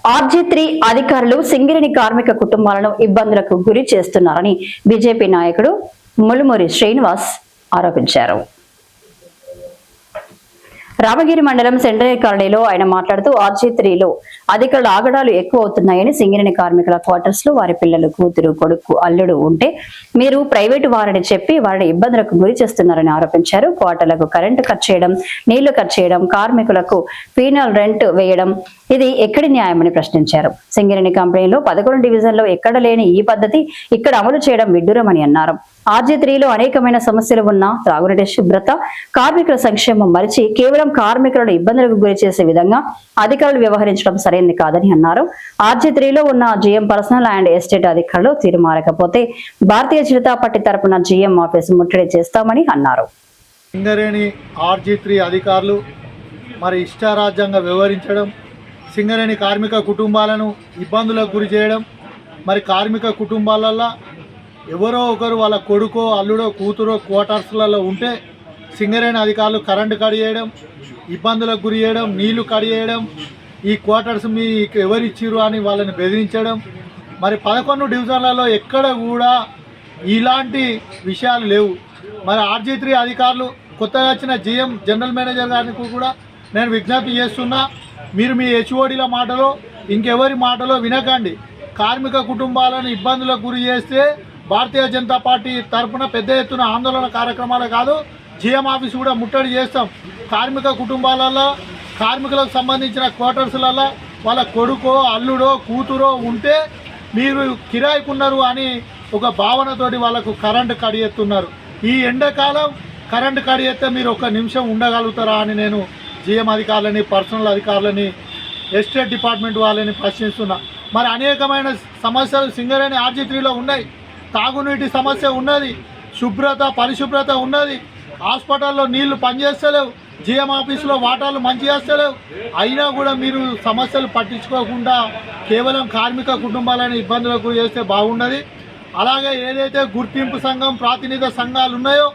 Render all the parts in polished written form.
RG3 అధికారులు సింగరేణి కార్మిక కుటుంబాలను ఇబ్బందులకు గురి చేస్తున్నారని బీజేపీ నాయకుడు ములుమూరి శ్రీనివాస్ ఆరోపించారు. రామగిరి మండలం సెంట్రల్ కాలనీలో ఆయన మాట్లాడుతూ RG3లో అధికారుల ఆగడాలు ఎక్కువ అవుతున్నాయని, సింగరేణి కార్మికుల క్వార్టర్స్ లో వారి పిల్లలు, కూతురు, కొడుకు, అల్లుడు ఉంటే మీరు ప్రైవేటు వారిని చెప్పి వారిని ఇబ్బందులకు గురి చేస్తున్నారని ఆరోపించారు. క్వార్టర్లకు కరెంటు కట్ చేయడం, నీళ్లు కట్ చేయడం, కార్మికులకు పీనల్ రెంట్ వేయడం ఇది ఎక్కడి న్యాయమని ప్రశ్నించారు. సింగరేణి కంపెనీలో 11 డివిజన్లో ఎక్కడ లేని ఈ పద్ధతి ఇక్కడ అమలు చేయడం విడ్డూరమని అన్నారు. RG3లో అనేకమైన సమస్యలు ఉన్నా త్రాగునీటి శుభ్రత, కార్మికుల సంక్షేమం మరిచి కేవలం కార్మికులను ఇబ్బందులకు గురి చేసే విధంగా అధికారులు వ్యవహరించడం సరైనది కాదని అన్నారు. RG3లో ఉన్న GM పర్సనల్ అండ్ ఎస్టేట్ అధికారులు తీర్మారకపోతే భారతీయ జనతా పార్టీ తరపున GM ఆఫీసు ముట్టడి చేస్తామని అన్నారు. సింగరేణి RG3 అధికారులు మరి ఇష్టారాజ్యంగా వ్యవహరించడం, సింగరేణి కార్మిక కుటుంబాలను ఇబ్బందులకు గురి చేయడం, మరి కార్మిక కుటుంబాలలో ఎవరో ఒకరు వాళ్ళ కొడుకో, అల్లుడో, కూతురో క్వార్టర్స్లలో ఉంటే సింగరేణి అధికారులు కరెంటు కట్ చేయడం, ఇబ్బందులకు గురి చేయడం, నీళ్లు కట్ చేయడం, ఈ క్వార్టర్స్ మీకు ఎవరు ఇచ్చిర్రు అని వాళ్ళని బెదిరించడం. మరి 11 డివిజన్లలో ఎక్కడ కూడా ఇలాంటి విషయాలు లేవు. మరి RG3 అధికారులు కొత్తగా వచ్చిన GM జనరల్ మేనేజర్ గారికి కూడా నేను విజ్ఞప్తి చేస్తున్నా, మీరు మీ HODల మాటలో ఇంకెవరి మాటలో వినకండి. కార్మిక కుటుంబాలను ఇబ్బందులకు గురి చేస్తే భారతీయ జనతా పార్టీ తరఫున పెద్ద ఎత్తున ఆందోళన కార్యక్రమాలు కాదు, GM ఆఫీస్ కూడా ముట్టడి చేస్తాం. కార్మిక కుటుంబాలలో కార్మికులకు సంబంధించిన క్వార్టర్స్లలో వాళ్ళ కొడుకో, అల్లుడో, కూతురో ఉంటే మీరు కిరాయికున్నారు అని ఒక భావనతోటి వాళ్ళకు కరెంటు కడియెత్తున్నారు. ఈ ఎండాకాలం కరెంటు కడియెత్తే మీరు ఒక నిమిషం ఉండగలుగుతారా అని నేను GM అధికారులని, పర్సనల్ అధికారులని, ఎస్టేట్ డిపార్ట్మెంట్ వాళ్ళని ప్రశ్నిస్తున్నా. మరి అనేకమైన సమస్యలు సింగరేణి RG3లో ఉన్నాయి. తాగునీటి సమస్య ఉన్నది, శుభ్రత, పరిశుభ్రత ఉన్నది, హాస్పిటల్లో నీళ్లు పనిచేస్తలేవు, GM ఆఫీసులో వాటాలు మంచి చేస్తలేవు. అయినా కూడా మీరు సమస్యలు పట్టించుకోకుండా కేవలం కార్మిక కుటుంబాలను ఇబ్బందులకు చేస్తే బాగుండదు. అలాగే ఏదైతే గుర్తింపు సంఘం, ప్రాతినిధ్య సంఘాలు ఉన్నాయో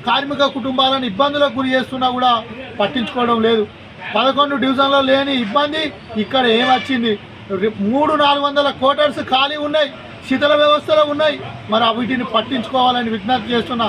కార్మిక కుటుంబాలను ఇబ్బందులకు గురి చేస్తున్నా కూడా పట్టించుకోవడం లేదు. 11 డివిజన్లో లేని ఇబ్బంది ఇక్కడ ఏమొచ్చింది? 300-400 క్వార్టర్స్ ఖాళీ ఉన్నాయి, శిథిల వ్యవస్థలో ఉన్నాయి. మరి వీటిని పట్టించుకోవాలని విజ్ఞప్తి చేస్తున్నా.